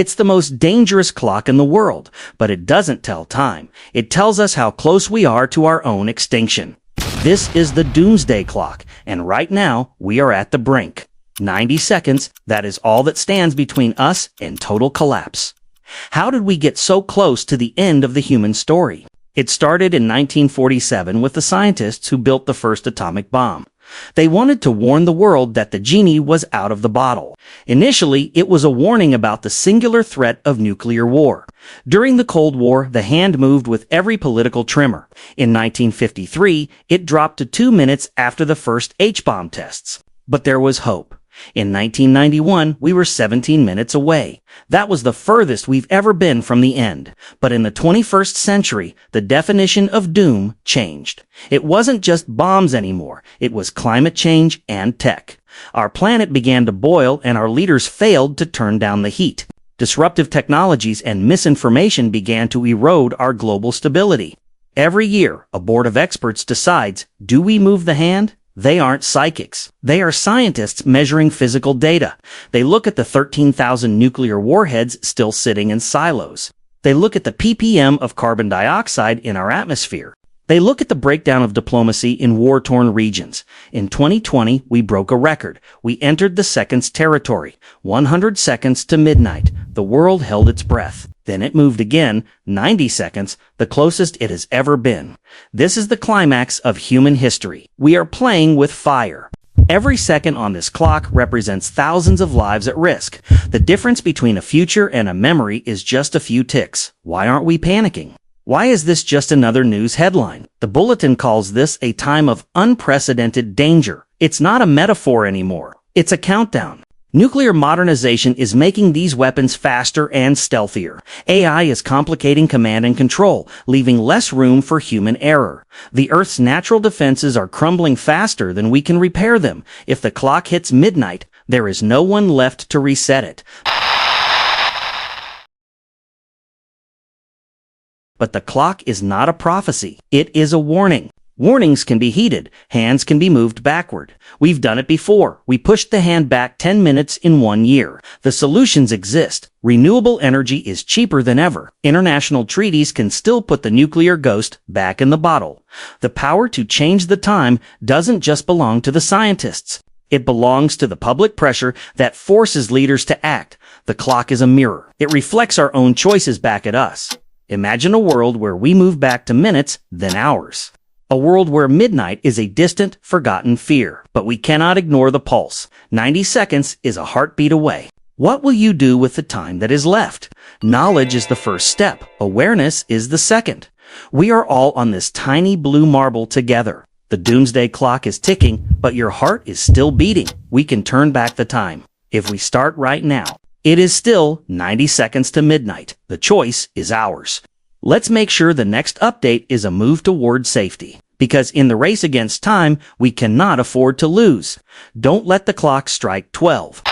It's the most dangerous clock in the world, but it doesn't tell time. It tells us how close we are to our own extinction. This is the Doomsday Clock, and right now, we are at the brink. 90 seconds, that is all that stands between us and total collapse. How did we get so close to the end of the human story? It started in 1947 with the scientists who built the first atomic bomb. They wanted to warn the world that the genie was out of the bottle. Initially, it was a warning about the singular threat of nuclear war. During the Cold War, the hand moved with every political tremor. In 1953, it dropped to 2 minutes after the first H-bomb tests. But there was hope. In 1991, we were 17 minutes away. That was the furthest we've ever been from the end. But in the 21st century, the definition of doom changed. It wasn't just bombs anymore. It was climate change and tech. Our planet began to boil, and our leaders failed to turn down the heat. Disruptive technologies and misinformation began to erode our global stability. Every year, a board of experts decides, do we move the hand? They aren't psychics. They are scientists measuring physical data. They look at the 13,000 nuclear warheads still sitting in silos. They look at the ppm of carbon dioxide in our atmosphere. They look at the breakdown of diplomacy in war-torn regions. In 2020, we broke a record. We entered the seconds territory. 100 seconds to midnight. The world held its breath. Then it moved again, 90 seconds, the closest it has ever been. This is the climax of human history. We are playing with fire. Every second on this clock represents thousands of lives at risk. The difference between a future and a memory is just a few ticks. Why aren't we panicking? Why is this just another news headline? The Bulletin calls this a time of unprecedented danger. It's not a metaphor anymore. It's a countdown. Nuclear modernization is making these weapons faster and stealthier. AI is complicating command and control, leaving less room for human error. The Earth's natural defenses are crumbling faster than we can repair them. If the clock hits midnight, there is no one left to reset it. But the clock is not a prophecy. It is a warning. Warnings can be heeded. Hands can be moved backward. We've done it before. We pushed the hand back 10 minutes in 1 year. The solutions exist. Renewable energy is cheaper than ever. International treaties can still put the nuclear ghost back in the bottle. The power to change the time doesn't just belong to the scientists. It belongs to the public pressure that forces leaders to act. The clock is a mirror. It reflects our own choices back at us. Imagine a world where we move back to minutes, then hours. A world where midnight is a distant, forgotten fear. But we cannot ignore the pulse. 90 seconds is a heartbeat away. What will you do with the time that is left? Knowledge is the first step. Awareness is the second. We are all on this tiny blue marble together. The doomsday clock is ticking, but your heart is still beating. We can turn back the time. If we start right now. It is still 90 seconds to midnight. The choice is ours. Let's make sure the next update is a move toward safety. Because in the race against time, we cannot afford to lose. Don't let the clock strike 12.